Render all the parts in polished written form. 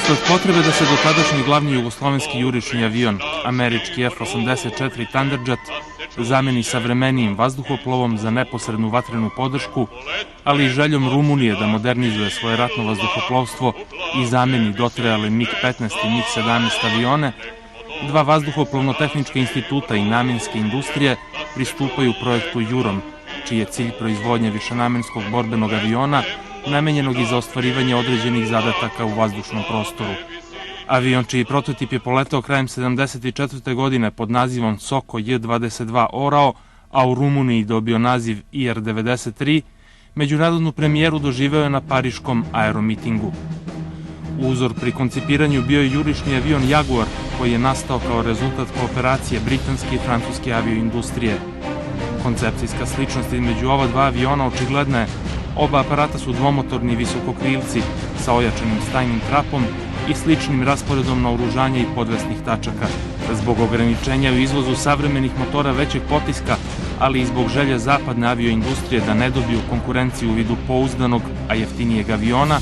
Usled potrebe da se dotadašnji glavni jugoslovenski jurišni avion, američki F-84 Thunderjet, zameni savremenijim vazduhoplovom za neposrednu vatrenu podršku, ali i željom Rumunije da modernizuje svoje ratno vazduhoplovstvo i zameni dotrajale MiG-15 i MiG-17 avione, dva vazduhoplovno-tehnička instituta i namenske industrije pristupaju projektu Jurom, čiji je cilj proizvodnje višenamenskog borbenog aviona namenjenog i za ostvarivanje određenih zadataka u vazdušnom prostoru. Avion čiji prototip je poletao krajem 1974. godine pod nazivom Soko J-22 Orao, a u Rumuniji dobio naziv IR-93, međunarodnu premijeru doživeo je na pariškom aeromitingu. Uzor pri koncipiranju bio je jurišni avion Jaguar, koji je nastao kao rezultat kooperacije britanske i francuske avioindustrije. Koncepcijska sličnost između ova dva aviona očigledna je. Oba aparata su dvomotorni visokokrilci sa ojačanim stajnim trapom i sličnim rasporedom naoružanja i podvesnih tačaka. Zbog ograničenja u izvozu savremenih motora većeg potiska, ali i zbog želje zapadne avioindustrije da ne dobiju konkurenciju u vidu pouzdanog, a jeftinijeg aviona,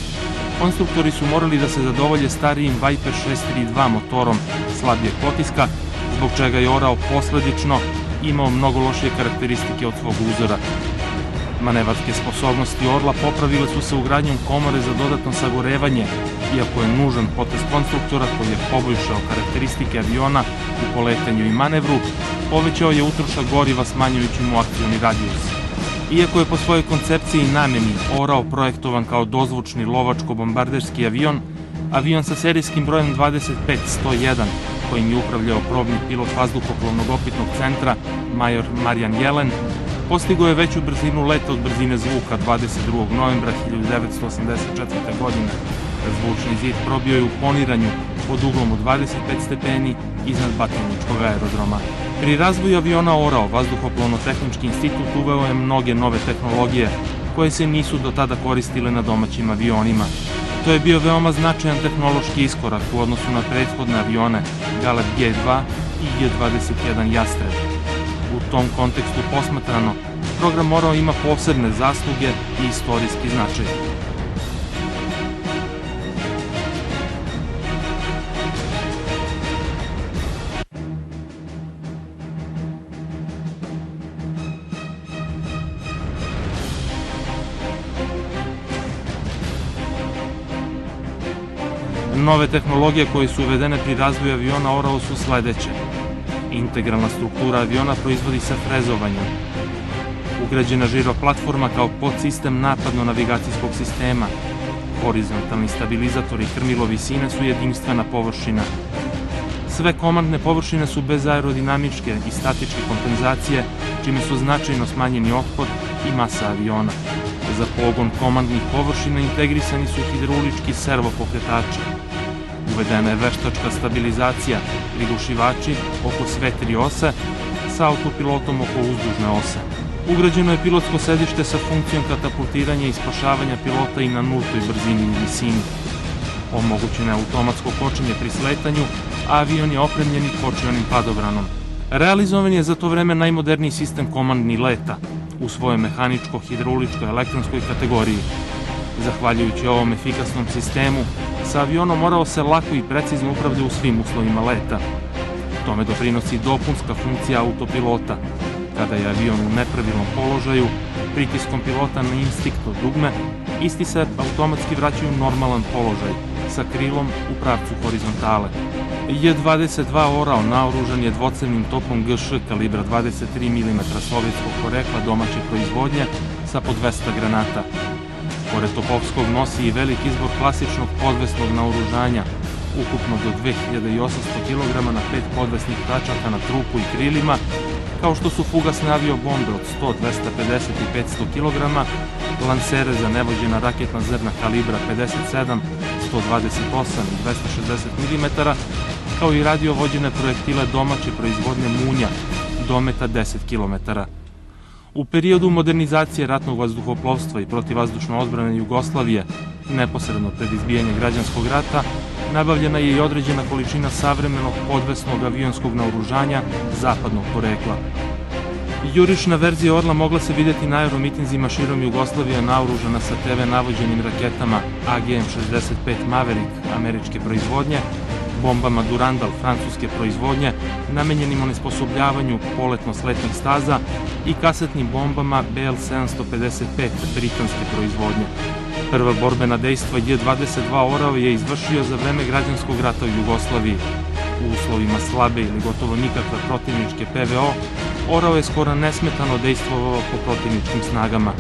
konstruktori su morali da se zadovolje starijim Viper 632 motorom slabijeg potiska, zbog čega je Orao posledično imao mnogo lošije karakteristike od svog uzora. Manevarske sposobnosti Orla popravile su se ugradnjom komore za dodatno sagorevanje, iako je nužan potez konstruktora koji je poboljšao karakteristike aviona u poletanju i manevru, povećao je utrošak goriva smanjujući mu akcioni radijus. Iako je po svojoj koncepciji i nameni Orao projektovan kao dozvučni lovačko-bombarderski avion, avion sa serijskim brojem 25101, kojim je upravljao probni pilot vazduhoplovnog opitnog centra, major Marijan Jelen, postigao je veću brzinu leta od brzine zvuka 22. novembra 1984. godine. Zvučni zid probio je u poniranju pod uglom od 25 stepeni iznad Batajničkog aerodroma. Pri razvoju aviona Orao, Vazduhoplovno-tehnički institut uveo je mnoge nove tehnologije koje se nisu do tada koristile na domaćim avionima. To je bio veoma značajan tehnološki iskorak u odnosu na prethodne avione Galeb G2 i J-21 Jastreb. U tom kontekstu posmatrano, program Orao ima posebne zasluge i istorijski značaj. Nove tehnologije koje su uvedene pri razvoju aviona Orao su sledeće. Integralna struktura aviona proizvodi se frezovanjem. Ugrađena žiro platforma kao podsistem napadno-navigacijskog sistema. Horizontalni stabilizator i krmilo visine su jedinstvena površina. Sve komandne površine su bez aerodinamičke i statičke kompenzacije, čime su značajno smanjeni otpor i masa aviona. Za pogon komandnih površina integrisani su hidraulički servopokretači. Uvedena je veštačka stabilizacija, prigušivači oko sve tri ose sa autopilotom oko uzdužne ose. Ugrađeno je pilotsko sedište sa funkcijom katapultiranja i spašavanja pilota i na nultoj brzini i visini. Omogućeno je automatsko kočenje pri sletanju, a avion je opremljen i kočionim padobranom. Realizovan je za to vreme najmoderniji sistem komandni leta u svojoj mehaničko-hidrauličkoj elektronskoj kategoriji. Zahvaljujući ovom efikasnom sistemu, sa avionom Orao se lako i precizno upravlja u svim uslovima leta. Tome doprinosi dopunska funkcija autopilota. Kada je avion u nepravilnom položaju, pritiskom pilota na instinktor dugme, isti se automatski vraćaju u normalan položaj, sa krilom u pravcu horizontale. J-22 Orao naoružan je dvocevnim topom GŠ kalibra 23 mm sovjetskog porekla domaće proizvodnje sa po 200 granata. Pored topovskog nosi i velik izbor klasičnog podvesnog naoružanja, ukupno do 2800 kg na 5 podvesnih tačaka na trupu i krilima, kao što su fugasne aviobombe od 100, 250 i 500 kg, lansere za nevođena raketna zrna kalibra 57, 128 i 260 mm, kao i radiovođene projektile domaće proizvodnje munja, dometa 10 km. U periodu modernizacije ratnog vazduhoplovstva i protivvazdušne odbrane Jugoslavije, neposredno pred izbijanje građanskog rata, nabavljena je i određena količina savremenog podvesnog avionskog naoružanja zapadnog porekla. Jurišna verzija Orla mogla se vidjeti na aeromitinzima širom Jugoslavije naoružana sa TV navođenim raketama AGM-65 Maverick američke proizvodnje, bombama Durandal francuske proizvodnje, namenjenim onesposobljavanju poletno-sletnih staza i kasetnim bombama BL-755 britanske proizvodnje. Prva borbena dejstva J-22 Orao je izvršio za vreme građanskog rata u Jugoslaviji. U uslovima slabe ili gotovo nikakve protivničke PVO, Orao je skoro nesmetano dejstvovao po protivničkim snagama.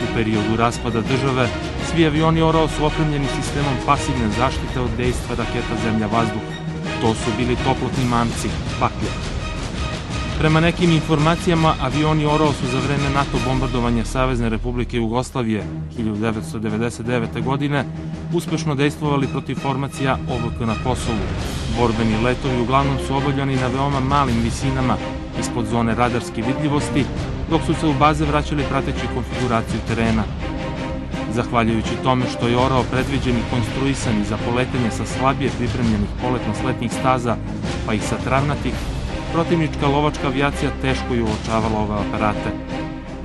U periodu raspada države, svi avioni Orao su opremljeni sistemom pasivne zaštite od dejstva raketa zemlja-vazduh. To su bili toplotni mamci, Baklje. Prema nekim informacijama, avioni Orao su za vreme NATO bombardovanja Savezne Republike Jugoslavije 1999. godine uspešno dejstvovali protiv formacija OVK na Kosovu. Borbeni letovi uglavnom su obavljani na veoma malim visinama ispod zone radarske vidljivosti, dok su se u baze vraćali prateći konfiguraciju terena. Zahvaljujući tome što je Orao predviđen i konstruisan i za poletanje sa slabije pripremljenih poletno-sletnih staza, pa i sa travnatih, protivnička lovačka avijacija teško je uočavala ove aparate.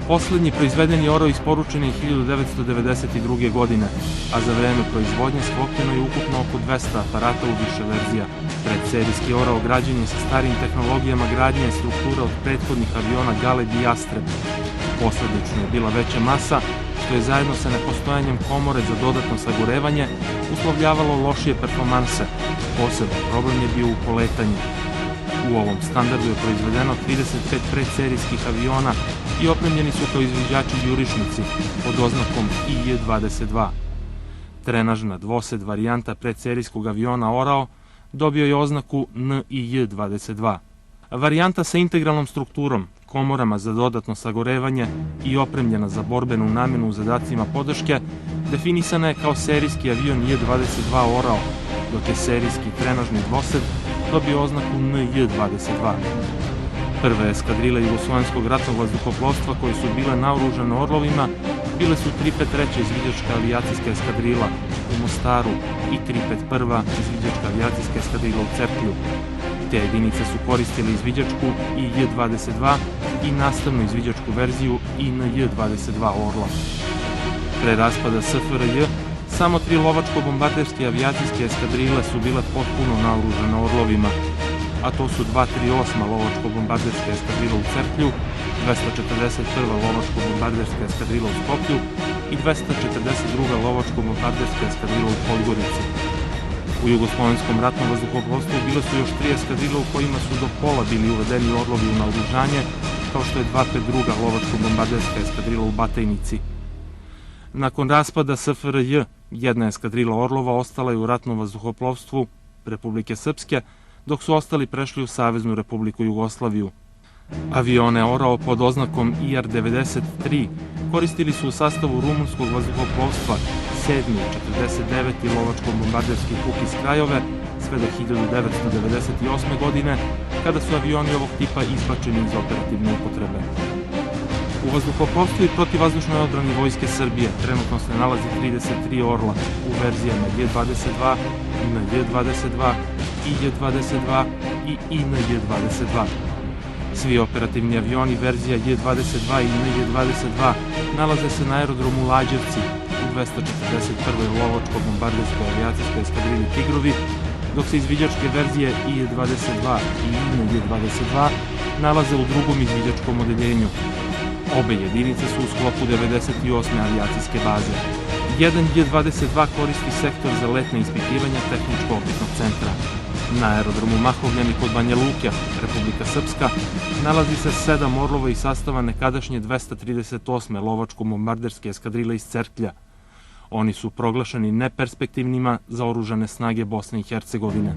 Poslednji proizvedeni Orao isporučen je 1992. godine, a za vreme proizvodnje sklopljeno je ukupno oko 200 aparata u više verzija. Predserijski Orao građen je sa starim tehnologijama gradnje struktura od prethodnih aviona Galeb i Jastreb. Posledično je bila veća masa, što je zajedno sa nepostojanjem komore za dodatno sagorevanje uslovljavalo lošije performanse. Poseban problem je bio u poletanju. U ovom standardu je proizvedeno 35 predserijskih aviona i opremljeni su kao izviđači jurišnici pod oznakom IJ-22. Trenažna dvosed varijanta predserijskog aviona Orao dobio je oznaku NIJ-22. Varijanta sa integralnom strukturom, komorama za dodatno sagorevanje i opremljena za borbenu namenu u zadacima podrške, definisana je kao serijski avion J-22 Orao, dok je serijski trenažni dvosed dobio oznaku NJ-22. Prve eskadrile Jugoslovenskog ratnog vazduhoplovstva koje su bile naoružane Orlovima bile su 353. izviđačka avijacijska eskadrila u Mostaru i 351. izviđačka avijacijska eskadrila u Cerklju. Te jedinice su koristile izviđačku IJ-22 i nastavnu izviđačku verziju INJ-22 Orla. Pre raspada SFRJ, samo 3 lovačko-bombarderske avijacijske eskadrile su bile potpuno naoružane Orlovima, a to su 238. lovačko-bombarderska eskadrila u Cerklju, 241. lovačko-bombarderska eskadrila u Skoplju i 242. lovačko-bombarderska eskadrila u Podgorici. U Jugoslovenskom ratnom vazduhoplovstvu bile su još 3 eskadrile u kojima su do pola bili uvedeni Orlovi u naoružanje, kao što je 252. lovačko-bombarderska eskadrila u Batajnici. Nakon raspada SFRJ, jedna eskadrila Orlova ostala je u ratnom vazduhoplovstvu Republike Srpske, dok su ostali prešli u Saveznu Republiku Jugoslaviju. Avione Orao pod oznakom IR-93 koristili su u sastavu rumunskog vazduhoplovstva 7. i 49. lovačko-bombarderski puk iz Krajove sve do 1998. godine, kada su avioni ovog tipa izbačeni iz operativne upotrebe. U vazduhoplovstvu i protivvazdušnoj odbrani Vojske Srbije trenutno se nalazi 33 Orla u verzijama J-22, NJ-22, IJ-22 i INJ-22. Svi operativni avioni verzija J-22 i NJ-22 nalaze se na aerodromu Lađevci u 241. lovačko-bombarderskoj avijacijskoj eskadrili Tigrovi, dok se izviđačke verzije IJ-22 i INJ-22 nalaze u drugom izviđačkom odeljenju. Obe jedinice su u sklopu 98. avijacijske baze. Jedan J-22 koristi sektor za letne ispitivanja tehničko-opitnog centra. Na aerodromu Mahovljani kod Banja Luke, Republika Srpska, nalazi se 7 Orlova iz sastava nekadašnje 238. lovačko-bombarderske eskadrile iz Cerklja. Oni su proglašeni neperspektivnima za oružane snage Bosne i Hercegovine.